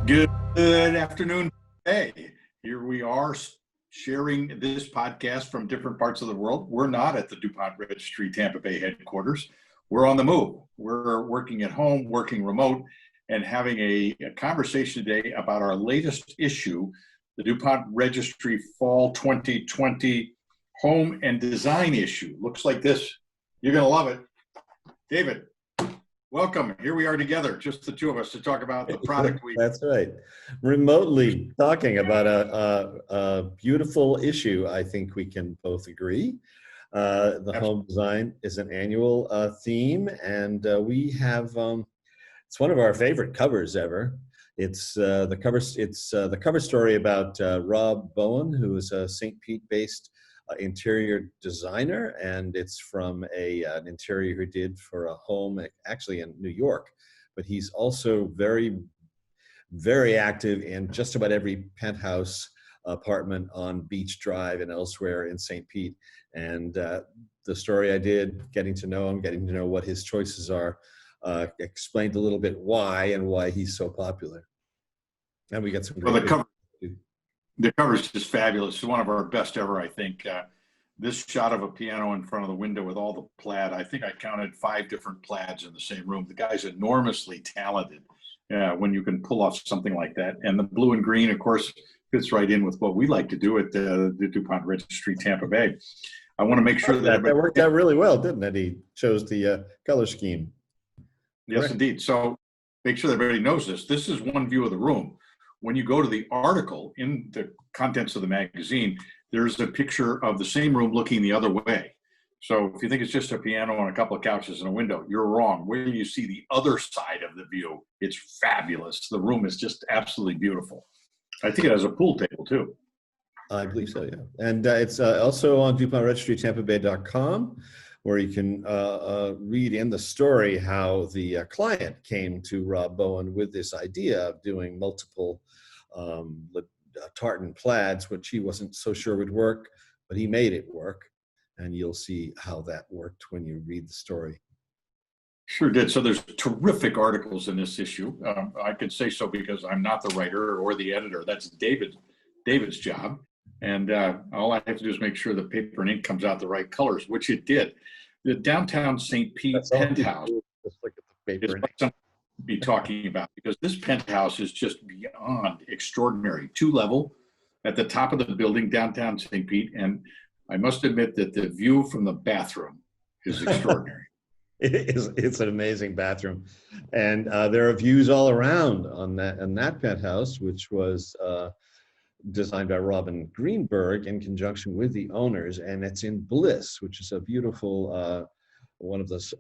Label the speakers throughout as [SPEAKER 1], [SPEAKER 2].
[SPEAKER 1] Good afternoon. Hey, here we are sharing this podcast from different parts of the world. We're not at the DuPont Registry Tampa Bay headquarters. We're on the move. We're working at home, working remote, and having a conversation today about our latest issue, the DuPont Registry Fall 2020 Home and Design issue. Looks like this. You're going to love it. David, welcome. Here we are together, just the two of us, to talk about the product we...
[SPEAKER 2] That's right. Remotely talking about a beautiful issue, I think we can both agree. The home design is an annual theme, and we have, it's one of our favorite covers ever. It's the cover story about Rob Bowen, who is a St. Pete-based interior designer, and it's from an interior he did for a home actually in New York, but he's also very, very active in just about every penthouse apartment on Beach Drive and elsewhere in St. Pete. And the story I did, getting to know him, getting to know what his choices are, explained a little bit why and why he's so popular. And we got some great
[SPEAKER 1] The cover is just fabulous. It's one of our best ever, I think. This shot of a piano in front of the window with all the plaid, I think I counted 5 different plaids in the same room. The guy's enormously talented when you can pull off something like that. And the blue and green, of course, fits right in with what we like to do at the DuPont Registry Tampa Bay. I want to make sure that
[SPEAKER 2] worked out really well, didn't it? He chose the color scheme.
[SPEAKER 1] Yes, correct. Indeed. So make sure that everybody knows this. This is one view of the room. When you go to the article in the contents of the magazine, there's a picture of the same room looking the other way. So if you think it's just a piano and a couple of couches and a window, you're wrong. Where you see the other side of the view, it's fabulous. The room is just absolutely beautiful. I think it has a pool table too.
[SPEAKER 2] I believe so, yeah. And it's also on DuPontRegistryTampaBay.com, where you can read in the story how the client came to Rob Bowen with this idea of doing multiple tartan plaids, which he wasn't so sure would work, but he made it work. And you'll see how that worked when you read the story.
[SPEAKER 1] Sure did. So there's terrific articles in this issue. I can say so because I'm not the writer or the editor. That's David's job. And all I have to do is make sure the paper and ink comes out the right colors, which it did. The downtown St. Pete penthouse is what I'm be talking about, because this penthouse is just beyond extraordinary. 2-level at the top of the building, downtown St. Pete. And I must admit that the view from the bathroom is extraordinary.
[SPEAKER 2] It's an amazing bathroom. And there are views all around on that penthouse, which was designed by Robin Greenberg in conjunction with the owners, and it's in Bliss, which is a beautiful one of those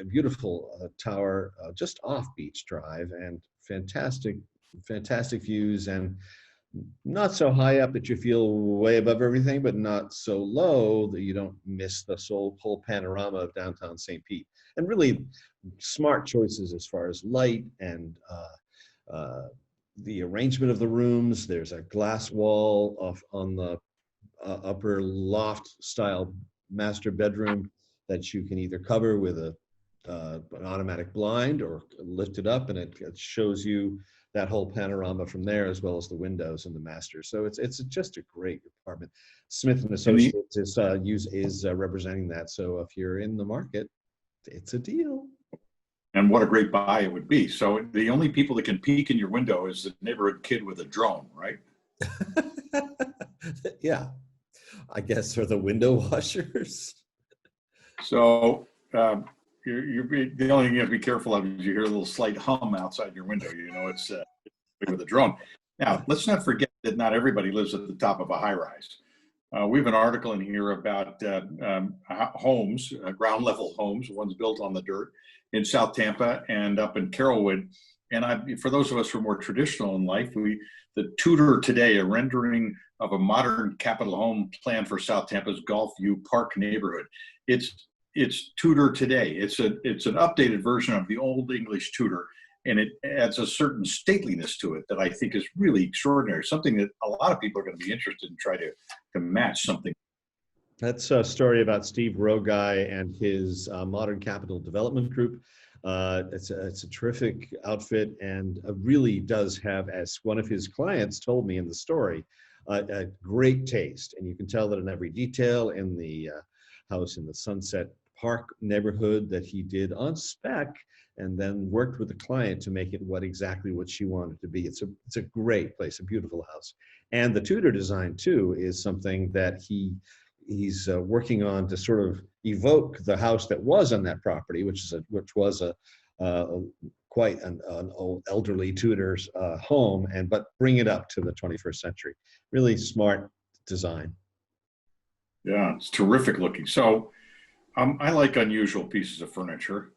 [SPEAKER 2] beautiful tower just off Beach Drive, and fantastic views, and not so high up that you feel way above everything, but not so low that you don't miss the whole panorama of downtown St. Pete. And really smart choices as far as light and the arrangement of the rooms. There's a glass wall on the upper loft style master bedroom that you can either cover with an automatic blind or lift it up, and it shows you that whole panorama from there, as well as the windows and the master. So it's just a great apartment. Smith and Associates is representing that. So if you're in the market, it's a deal.
[SPEAKER 1] And what a great buy it would be. So the only people that can peek in your window is the neighborhood kid with a drone, right?
[SPEAKER 2] Yeah, I guess, or the window washers.
[SPEAKER 1] So the only thing you have to be careful of is you hear a little slight hum outside your window. You know, it's with a drone. Now, let's not forget that not everybody lives at the top of a high-rise. We have an article in here about homes, ground level homes, ones built on the dirt in South Tampa and up in Carrollwood. And for those of us who are more traditional in life, the Tutor Today, a rendering of a modern Capitol home plan for South Tampa's Gulfview Park neighborhood. It's Tutor Today. It's an updated version of the Old English Tudor, and it adds a certain stateliness to it that I think is really extraordinary, something that a lot of people are going to be interested in, try to match something.
[SPEAKER 2] That's a story about Steve Rogai and his Modern Capital Development Group. It's a terrific outfit and really does have, as one of his clients told me in the story, a great taste. And you can tell that in every detail in the house in the Sunset Park neighborhood that he did on spec and then worked with the client to make it exactly what she wanted to be. It's a great place, a beautiful house. And the Tudor design too is something that he's working on to sort of evoke the house that was on that property, which was quite an old elderly Tudor's home, but bring it up to the 21st century. Really smart design.
[SPEAKER 1] Yeah, it's terrific looking. So I like unusual pieces of furniture.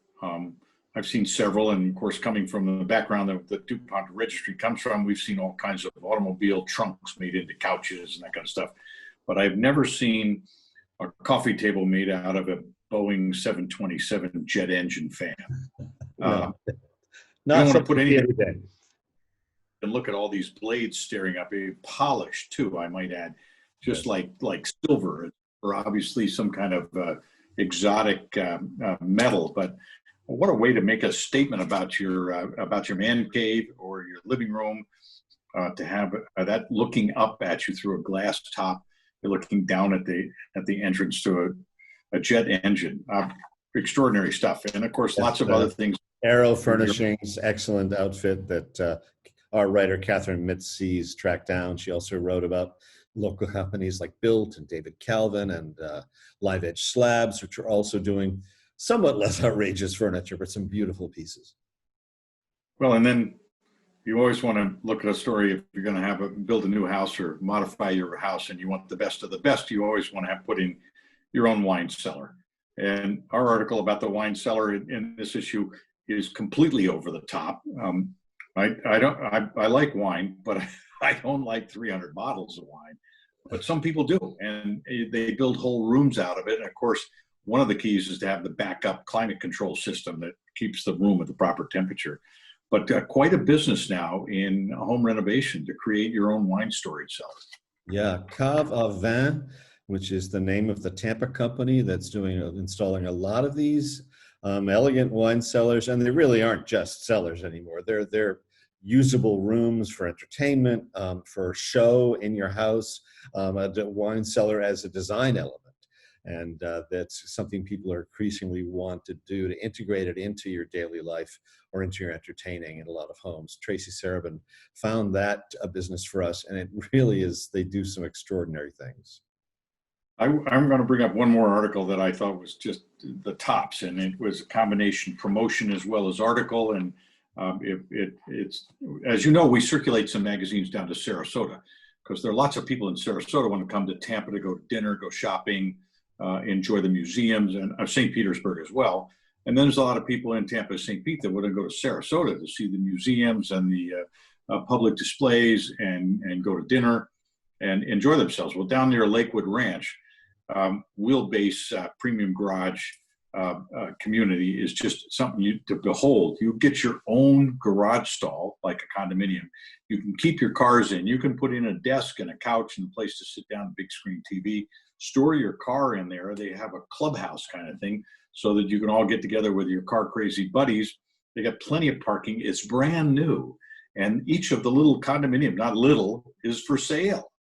[SPEAKER 1] I've seen several, and of course, coming from the background that the DuPont Registry comes from, we've seen all kinds of automobile trunks made into couches and that kind of stuff. But I've never seen a coffee table made out of a Boeing 727 jet engine fan.
[SPEAKER 2] Well,
[SPEAKER 1] You
[SPEAKER 2] not
[SPEAKER 1] don't want to
[SPEAKER 2] something
[SPEAKER 1] put
[SPEAKER 2] to see
[SPEAKER 1] anything
[SPEAKER 2] every day.
[SPEAKER 1] and look at all these blades staring up, polished too, I might add, just
[SPEAKER 2] Yes.
[SPEAKER 1] like silver, or obviously some kind of exotic metal. But what a way to make a statement about your man cave or your living room, to have that looking up at you through a glass top. You're looking down at the entrance to a jet engine. Extraordinary stuff, and of course, lots of other things.
[SPEAKER 2] Aero Furnishings, excellent outfit that our writer Catherine Mitzi's tracked down. She also wrote about local companies like Built and David Calvin and Live Edge Slabs, which are also doing somewhat less outrageous furniture, but some beautiful pieces.
[SPEAKER 1] Well, and then you always want to look at a story if you're going to build a new house or modify your house, and you want the best of the best. You always want to put in your own wine cellar. And our article about the wine cellar in this issue is completely over the top. I like wine, but I don't like 300 bottles of wine. But some people do, and they build whole rooms out of it. And of course, one of the keys is to have the backup climate control system that keeps the room at the proper temperature. But quite a business now in home renovation to create your own wine storage cellar.
[SPEAKER 2] Yeah, Cave à Vin, which is the name of the Tampa company that's installing a lot of these elegant wine cellars, and they really aren't just cellars anymore. They're usable rooms for entertainment, for show in your house, a wine cellar as a design element. And that's something people are increasingly want to do, to integrate it into your daily life or into your entertaining in a lot of homes. Tracy Sarabin found that a business for us, and it really is, they do some extraordinary things.
[SPEAKER 1] I'm going to bring up one more article that I thought was just the tops, and it was a combination promotion as well as article. And it's, as you know, we circulate some magazines down to Sarasota because there are lots of people in Sarasota want to come to Tampa to go to dinner, go shopping, enjoy the museums, and St. Petersburg as well. And then there's a lot of people in Tampa, St. Pete that want to go to Sarasota to see the museums and the public displays and go to dinner and enjoy themselves. Well, down near Lakewood Ranch, wheelbase premium garage community is just something to behold. You get your own garage stall, like a condominium. You can keep your cars in. You can put in a desk and a couch and a place to sit down, big screen TV. Store your car in there. They have a clubhouse kind of thing so that you can all get together with your car crazy buddies. They got plenty of parking. It's brand new. And each of the little condominium, not little, is for sale.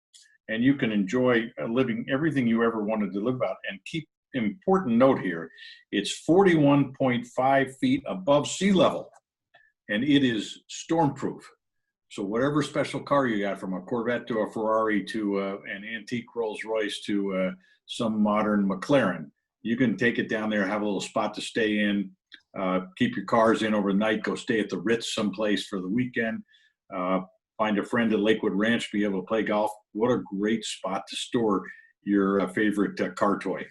[SPEAKER 1] And you can enjoy living everything you ever wanted to live about. And keep important note here, it's 41.5 feet above sea level, and it is stormproof. So whatever special car you got, from a Corvette to a Ferrari to an antique Rolls Royce to some modern McLaren, you can take it down there, have a little spot to stay in, keep your cars in overnight, go stay at the Ritz someplace for the weekend, find a friend at Lakewood Ranch, be able to play golf. What a great spot to store your favorite car toy.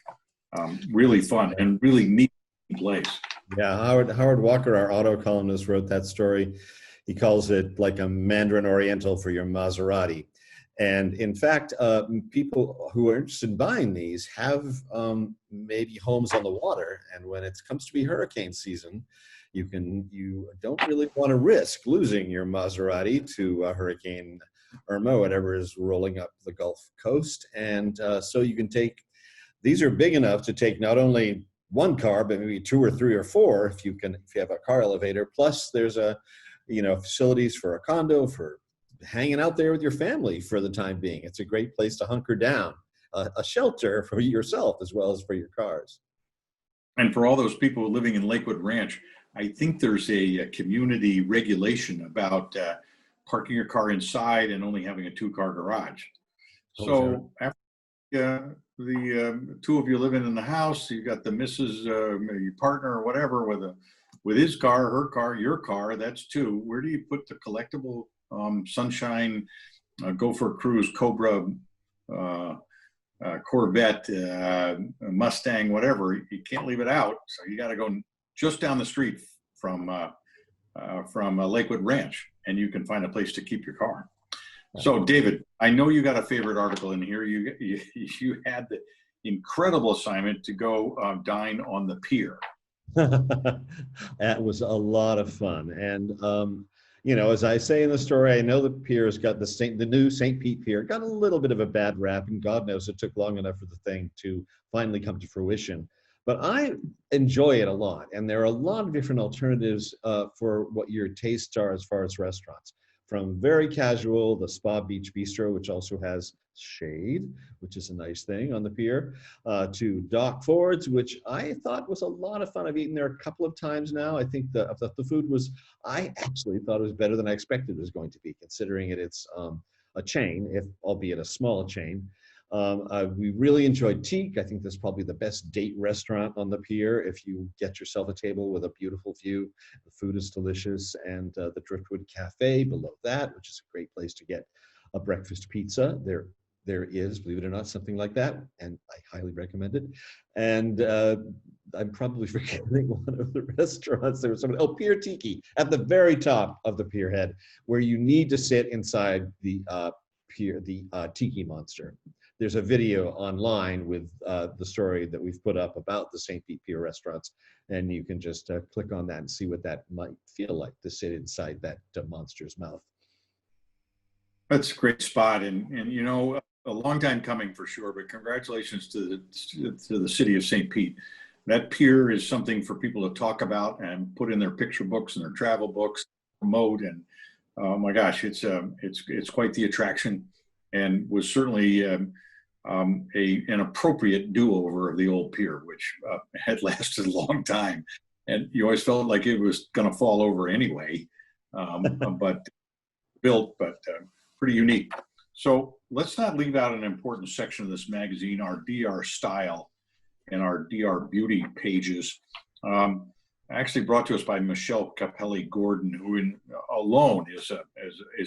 [SPEAKER 1] Really fun and really neat place.
[SPEAKER 2] Yeah, Howard Walker, our auto columnist, wrote that story. He calls it like a Mandarin Oriental for your Maserati. And in fact, people who are interested in buying these have maybe homes on the water. And when it comes to be hurricane season, you don't really want to risk losing your Maserati to Hurricane Irma, whatever is rolling up the Gulf Coast. And so you can take these are big enough to take not only one car, but maybe two or three or four if you have a car elevator. Plus there's facilities for a condo, for hanging out there with your family for the time being. It's a great place to hunker down, a shelter for yourself as well as for your cars.
[SPEAKER 1] And for all those people living in Lakewood Ranch, I think there's a community regulation about parking your car inside and only having a 2-car garage.
[SPEAKER 2] Oh,
[SPEAKER 1] So
[SPEAKER 2] sure.
[SPEAKER 1] after the two of you living in the house, you got the missus, your partner or whatever with his car, her car, your car, that's 2. Where do you put the collectible Sunshine, Go for a Cruise, Cobra, Corvette, Mustang, whatever? You can't leave it out. So you got to go just down the street from Lakewood Ranch, and you can find a place to keep your car. So, David, I know you got a favorite article in here. You had the incredible assignment to go dine on the pier.
[SPEAKER 2] That was a lot of fun. And, as I say in the story, I know the pier has got the new St. Pete Pier got a little bit of a bad rap, and God knows it took long enough for the thing to finally come to fruition. But I enjoy it a lot. And there are a lot of different alternatives for what your tastes are as far as restaurants. From very casual, the Spa Beach Bistro, which also has shade, which is a nice thing on the pier, to Doc Ford's, which I thought was a lot of fun. I've eaten there a couple of times now. I think the food I actually thought it was better than I expected it was going to be, considering it's a chain, albeit a small chain. We really enjoyed Teak. I think that's probably the best date restaurant on the pier. If you get yourself a table with a beautiful view, the food is delicious. And the Driftwood Cafe below that, which is a great place to get a breakfast pizza. There is, believe it or not, something like that, and I highly recommend it. And I'm probably forgetting one of the restaurants. There was Pier Tiki at the very top of the pier head, where you need to sit inside the pier, the Tiki Monster. There's a video online with the story that we've put up about the St. Pete Pier restaurants, and you can just click on that and see what that might feel like to sit inside that monster's mouth.
[SPEAKER 1] That's a great spot, and a long time coming for sure. But congratulations to the city of St. Pete. That pier is something for people to talk about and put in their picture books and their travel books, promote, and oh my gosh, it's quite the attraction, and was certainly an appropriate do-over of the old pier, which had lasted a long time, and you always felt like it was going to fall over anyway, but pretty unique. So let's not leave out an important section of this magazine, our DR Style and our DR Beauty pages. Actually brought to us by Michelle Capelli Gordon, who alone is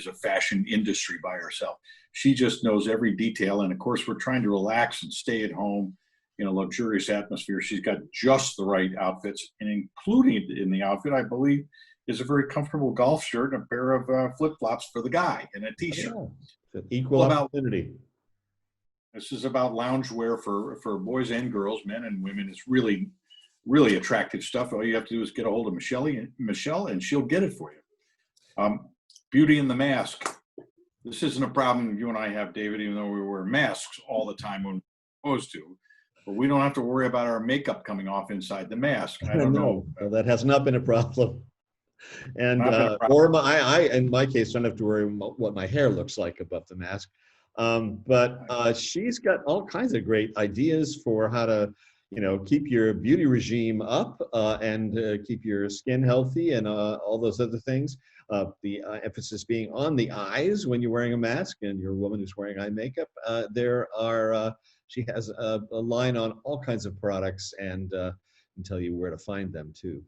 [SPEAKER 1] a fashion industry by herself. She just knows every detail. And of course, we're trying to relax and stay at home in a luxurious atmosphere. She's got just the right outfits, and including in the outfit, I believe, is a very comfortable golf shirt and a pair of flip-flops for the guy and a t-shirt.
[SPEAKER 2] Yeah. Equal opportunity.
[SPEAKER 1] This is about loungewear for boys and girls, men and women. It's really, really attractive stuff. All you have to do is get a hold of Michelle, and she'll get it for you. Beauty in the mask. This isn't a problem you and I have, David, even though we wear masks all the time when we're supposed to. But we don't have to worry about our makeup coming off inside the mask. I don't know.
[SPEAKER 2] No, that has not been a problem. And in my case, don't have to worry what my hair looks like above the mask. But she's got all kinds of great ideas for how to, keep your beauty regime up and keep your skin healthy and all those other things. The emphasis being on the eyes when you're wearing a mask, and you're a woman who's wearing eye makeup. She has a line on all kinds of products and can tell you where to find them too.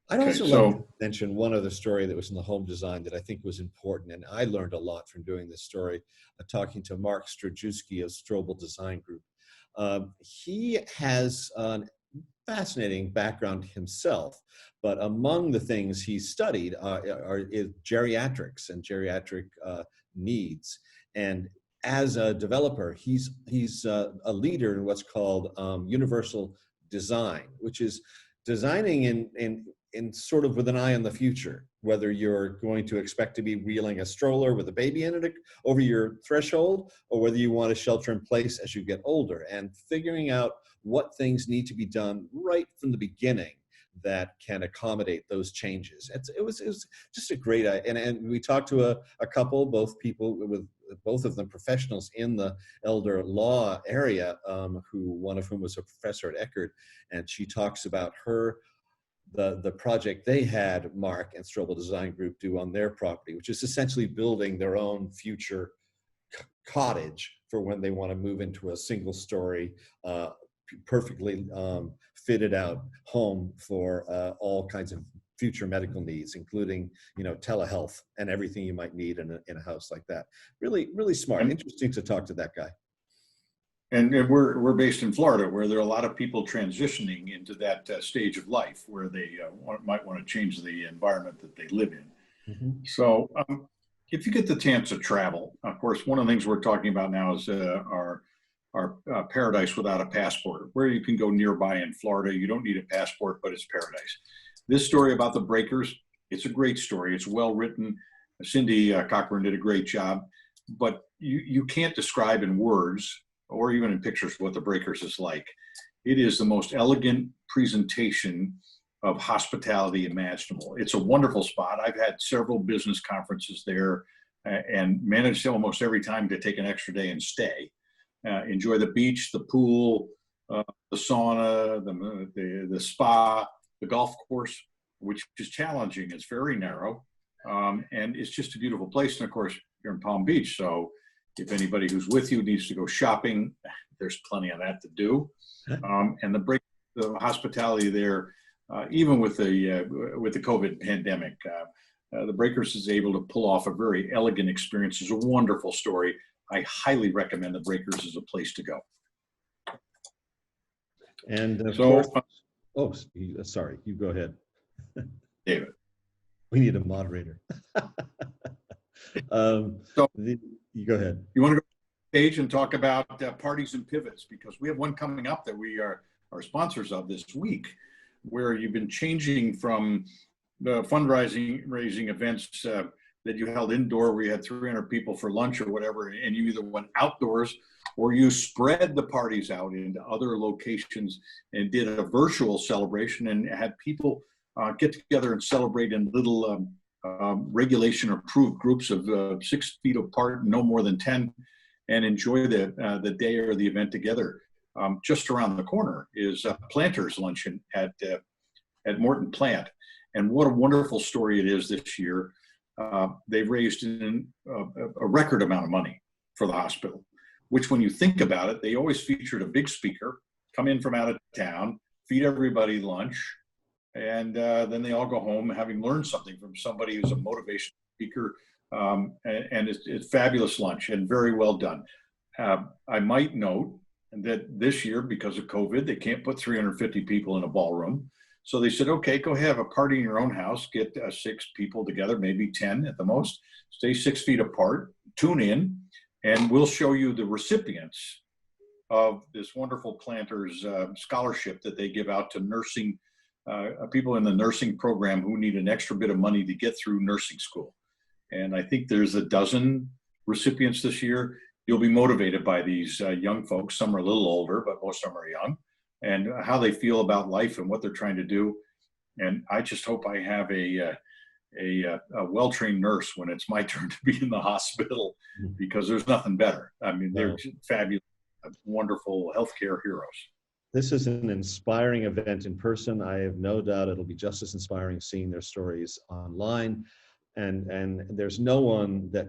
[SPEAKER 2] I'd also like to mention one other story that was in the home design that I think was important, and I learned a lot from doing this story, talking to Mark Strajewski of Strobel Design Group. He has a fascinating background himself, but among the things he studied is geriatrics and geriatric needs. And as a developer, he's a leader in what's called universal design, which is designing in in sort of with an eye on the future, whether you're going to expect to be wheeling a stroller with a baby in it over your threshold, or whether you want to shelter in place as you get older, and figuring out what things need to be done right from the beginning that can accommodate those changes. It was just a great idea. And we talked to a couple, both people with both of them professionals in the elder law area, one of whom was a professor at Eckerd, and she talks about the project they had Mark and Strobel Design Group do on their property, which is essentially building their own future cottage for when they want to move into a single story, perfectly fitted out home for all kinds of future medical needs, including, telehealth and everything you might need in a house like that. Really, really smart. Interesting to talk to that guy.
[SPEAKER 1] And we're based in Florida, where there are a lot of people transitioning into that stage of life where they might want to change the environment that they live in.
[SPEAKER 2] Mm-hmm.
[SPEAKER 1] So if you get the chance to travel, of course, one of the things we're talking about now is our paradise without a passport, where you can go nearby in Florida. You don't need a passport, but it's paradise. This story about the breakers, it's a great story. It's well written. Cindy Cochran did a great job, but you can't describe in words or even in pictures what the breakers is like. It is the most elegant presentation of hospitality imaginable. It's a wonderful spot. I've had several business conferences there and managed almost every time to take an extra day and stay. Enjoy the beach, the pool, the sauna, the spa, the golf course, which is challenging. It's very narrow, and it's just a beautiful place. And of course, you're in Palm Beach, so if anybody who's with you needs to go shopping, there's plenty of that to do. And the hospitality there, even with the COVID pandemic, the Breakers is able to pull off a very elegant experience. It's a wonderful story. I highly recommend the Breakers as a place to go.
[SPEAKER 2] And sorry, you go ahead.
[SPEAKER 1] David.
[SPEAKER 2] We need a moderator. You go ahead.
[SPEAKER 1] You want to go page and talk about parties and pivots, because we have one coming up that we are sponsors of this week, where you've been changing from the raising events that you held indoor, where you had 300 people for lunch or whatever, and you either went outdoors or you spread the parties out into other locations and did a virtual celebration and had people get together and celebrate in little regulation approved groups of 6 feet apart, no more than 10, and enjoy the day or the event together. Just around the corner is Planters Luncheon at Morton Plant. And what a wonderful story it is this year. They've raised a record amount of money for the hospital, which when you think about it, they always featured a big speaker, come in from out of town, feed everybody lunch, and then they all go home having learned something from somebody who's a motivation speaker. And it's fabulous lunch and very well done. I might note that this year, because of COVID, they can't put 350 people in a ballroom. So they said, okay, go have a party in your own house, get 6 people together, maybe 10 at the most, stay 6 feet apart, tune in, and we'll show you the recipients of this wonderful Planters scholarship that they give out to nursing people in the nursing program who need an extra bit of money to get through nursing school. And I think there's a dozen recipients this year. You'll be motivated by these young folks. Some are a little older, but most of them are young, and how they feel about life and what they're trying to do. And I just hope I have a well-trained nurse when it's my turn to be in the hospital, because there's nothing better. I mean, they're fabulous, wonderful healthcare heroes.
[SPEAKER 2] This is an inspiring event in person. I have no doubt it'll be just as inspiring seeing their stories online. And there's no one that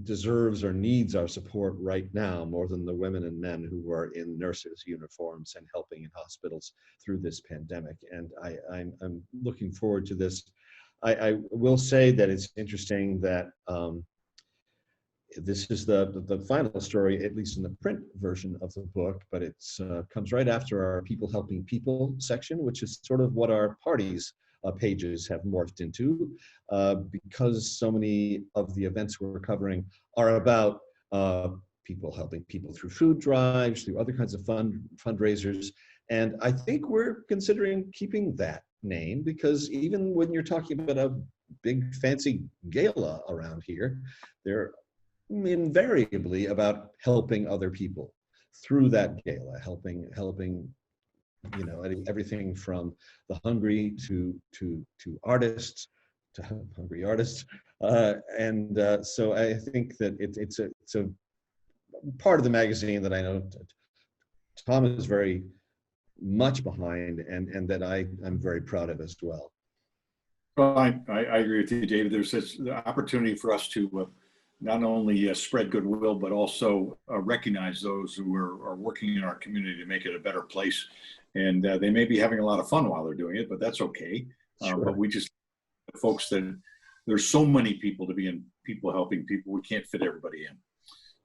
[SPEAKER 2] deserves or needs our support right now more than the women and men who are in nurses' uniforms and helping in hospitals through this pandemic. And I'm looking forward to this. I will say that it's interesting that this is the final story, at least in the print version of the book, but it comes right after our People Helping People section, which is sort of what our parties pages have morphed into, because so many of the events we're covering are about people helping people through food drives, through other kinds of fundraisers. And I think we're considering keeping that name because even when you're talking about a big fancy gala around here, they're invariably about helping other people through that gala, helping everything from the hungry to artists, to hungry artists, and so I think that it's a part of the magazine that I know Tom is very much behind, and that I'm very proud of as well.
[SPEAKER 1] Well, I agree with you, David. There's this opportunity for us to not only spread goodwill, but also recognize those who are working in our community to make it a better place. And they may be having a lot of fun while they're doing it, but that's okay.
[SPEAKER 2] Sure.
[SPEAKER 1] But we just, folks, that there's so many people to be in, people helping people, we can't fit everybody in.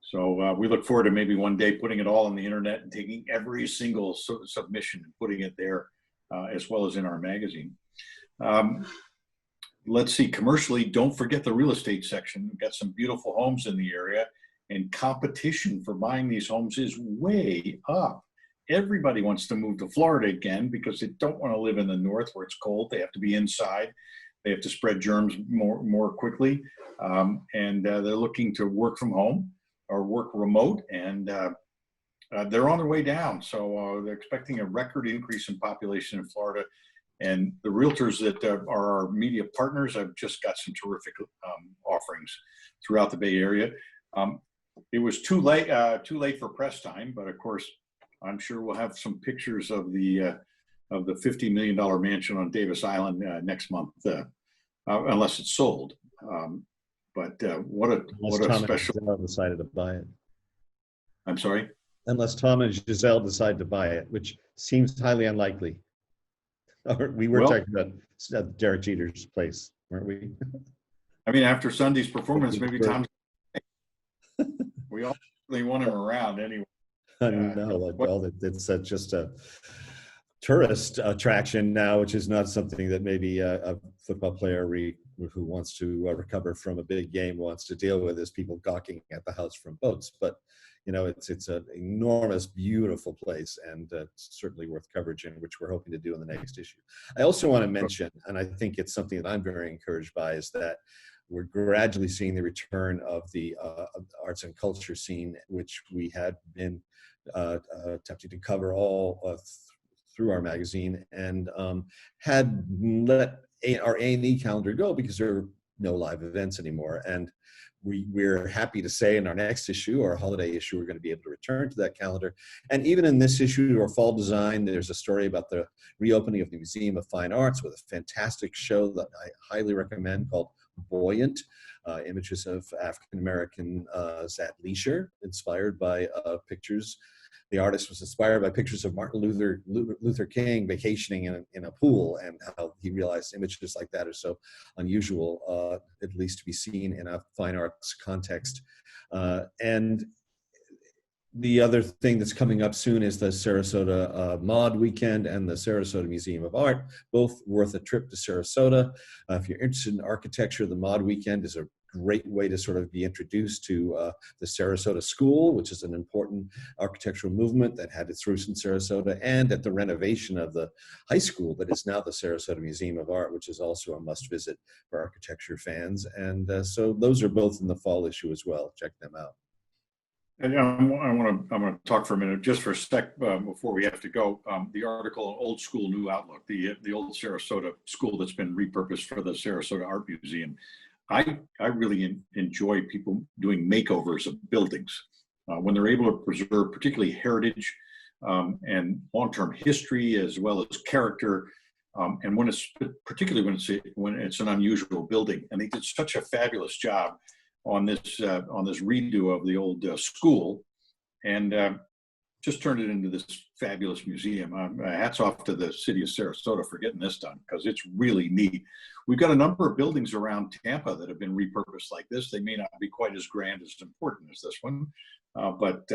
[SPEAKER 1] So we look forward to maybe one day putting it all on the internet and taking every single submission and putting it there, as well as in our magazine. Let's see, commercially, don't forget the real estate section. We've got some beautiful homes in the area, and competition for buying these homes is way up. Everybody wants to move to Florida again because they don't want to live in the north where it's cold. They have to be inside. They have to spread germs more quickly. And they're looking to work from home or work remote, and they're on their way down. So they're expecting a record increase in population in Florida. And the realtors that are our media partners have just got some terrific offerings throughout the Bay Area. It was too late for press time, but of course, I'm sure we'll have some pictures of the $50 million mansion on Davis Island next month, unless it's sold. But what a special.
[SPEAKER 2] Giselle decided to buy it.
[SPEAKER 1] I'm sorry?
[SPEAKER 2] Unless Tom and Giselle decide to buy it, which seems highly unlikely. We were talking about Derek Jeter's place, weren't we?
[SPEAKER 1] I mean, after Sunday's performance, maybe Tom's. We all really want him around anyway.
[SPEAKER 2] No, well, it's just a tourist attraction now, which is not something that maybe a football player who wants to recover from a big game wants to deal with, is people gawking at the house from boats. But it's an enormous, beautiful place, and certainly worth coverage in, which we're hoping to do in the next issue. I also want to mention, and I think it's something that I'm very encouraged by, is that we're gradually seeing the return of the arts and culture scene, which we had been attempting to cover all through our magazine, and had let our A&E calendar go because there are no live events anymore. And we're happy to say in our next issue, our holiday issue, we're going to be able to return to that calendar. And even in this issue, our fall design, there's a story about the reopening of the Museum of Fine Arts with a fantastic show that I highly recommend called Buoyant, images of African Americans at leisure, inspired by pictures. The artist was inspired by pictures of Martin Luther King vacationing in a pool, and how he realized images like that are so unusual, at least to be seen in a fine arts context. And the other thing that's coming up soon is the Sarasota Mod Weekend and the Sarasota Museum of Art, both worth a trip to Sarasota. If you're interested in architecture, the Mod Weekend is a great way to sort of be introduced to the Sarasota School, which is an important architectural movement that had its roots in Sarasota, and at the renovation of the high school that is now the Sarasota Museum of Art, which is also a must visit for architecture fans. And so those are both in the fall issue as well. Check them out.
[SPEAKER 1] And I'm going to talk for a minute, just for a sec, before we have to go. The article, Old School, New Outlook, the old Sarasota school that's been repurposed for the Sarasota Art Museum. I really enjoy people doing makeovers of buildings when they're able to preserve particularly heritage and long-term history, as well as character, and when it's particularly when it's an unusual building. And they did such a fabulous job on this redo of the old school, and just turned it into this fabulous museum. Hats off to the city of Sarasota for getting this done, because it's really neat. We've got a number of buildings around Tampa that have been repurposed like this. They may not be quite as grand, as important as this one, but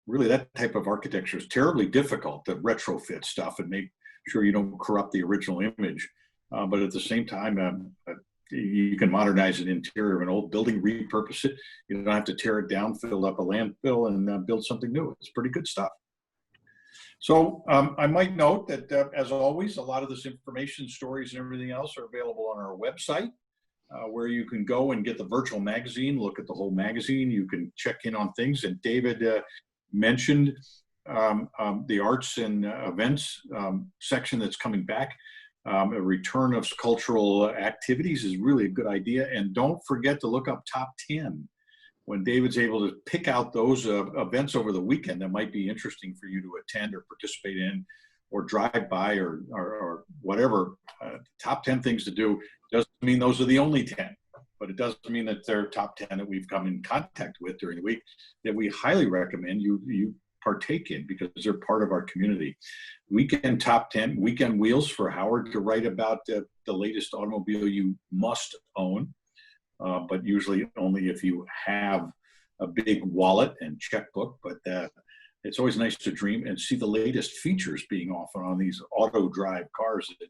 [SPEAKER 1] really that type of architecture is terribly difficult to retrofit stuff and make sure you don't corrupt the original image. But at the same time, you can modernize an interior of an old building, repurpose it. You don't have to tear it down, fill up a landfill, and build something new. It's pretty good stuff. So I might note that, as always, a lot of this information, stories, and everything else are available on our website, where you can go and get the virtual magazine, look at the whole magazine. You can check in on things. And David mentioned the arts and events section that's coming back. A return of cultural activities is really a good idea. And don't forget to look up top 10. When David's able to pick out those events over the weekend that might be interesting for you to attend or participate in or drive by or whatever, top 10 things to do, doesn't mean those are the only 10, but it does mean that they're top 10 that we've come in contact with during the week that we highly recommend you partake in because they're part of our community. Weekend top 10, weekend wheels for Howard to write about the latest automobile you must own. But usually only if you have a big wallet and checkbook. But it's always nice to dream and see the latest features being offered on these auto drive cars that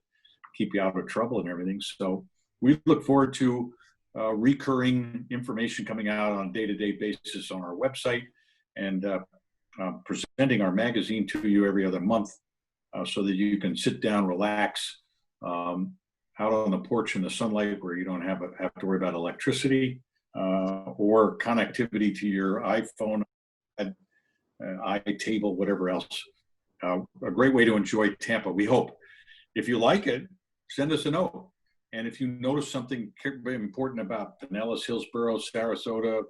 [SPEAKER 1] keep you out of trouble and everything. So we look forward to recurring information coming out on a day-to-day basis on our website and presenting our magazine to you every other month so that you can sit down, relax, out on the porch in the sunlight where you don't have to worry about electricity or connectivity to your iPhone, iTable, whatever else. A great way to enjoy Tampa, we hope. If you like it, send us a note. And if you notice something important about Pinellas, Hillsborough, Sarasota,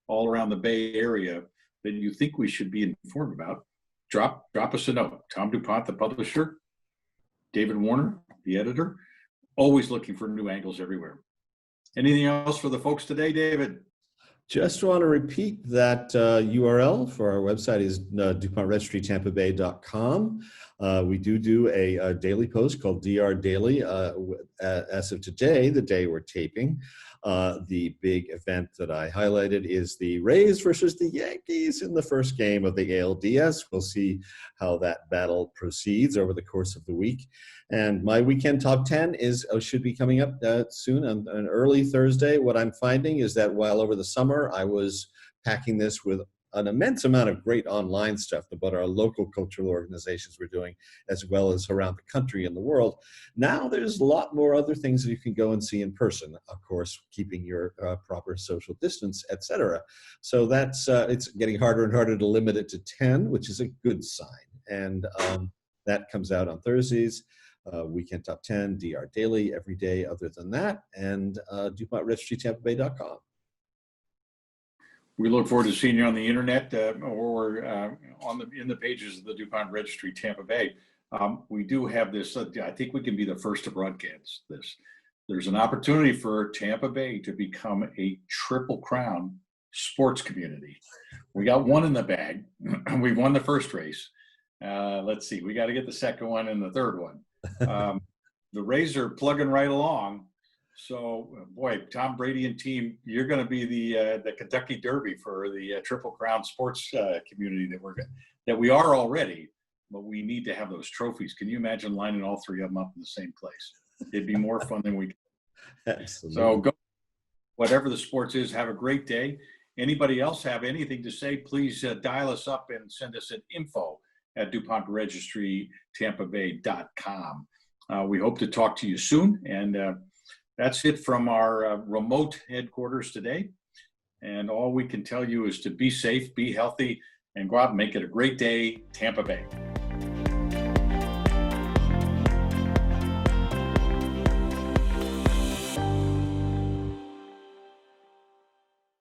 [SPEAKER 1] all around the Bay Area that you think we should be informed about, drop us a note. Tom duPont, the publisher, David Warner, the editor. Always looking for new angles everywhere. Anything else for the folks today, David?
[SPEAKER 2] Just want to repeat that URL for our website is duPontRegistryTampaBay.com. We do a daily post called DR Daily. As of today, the day we're taping, the big event that I highlighted is the Rays versus the Yankees in the first game of the ALDS. We'll see how that battle proceeds over the course of the week. And my weekend top 10 should be coming up soon on early Thursday. What I'm finding is that while over the summer I was packing this with an immense amount of great online stuff about our local cultural organizations we're doing, as well as around the country and the world. Now there's a lot more other things that you can go and see in person, of course, keeping your proper social distance, etc. So that's it's getting harder and harder to limit it to 10, which is a good sign. And that comes out on Thursdays. Weekend Top 10, DR Daily every day other than that, and DuPontRegistryTampaBay.com.
[SPEAKER 1] We look forward to seeing you on the internet or in the pages of the DuPont Registry Tampa Bay. We do have this, I think we can be the first to broadcast this. There's an opportunity for Tampa Bay to become a Triple Crown sports community. We got one in the bag. We've won the first race. Let's see, we got to get the second one and the third one. The Rays are plugging right along. So, boy, Tom Brady and team, you're going to be the Kentucky Derby for the Triple Crown sports community that we are already, but we need to have those trophies. Can you imagine lining all three of them up in the same place? It'd be more fun than we.
[SPEAKER 2] Absolutely.
[SPEAKER 1] So, go whatever the sports is. Have a great day. Anybody else have anything to say? Please dial us up and send us an info@DuPontRegistryTampaBay.com. We hope to talk to you soon. And that's it from our remote headquarters today. And all we can tell you is to be safe, be healthy, and go out and make it a great day, Tampa Bay.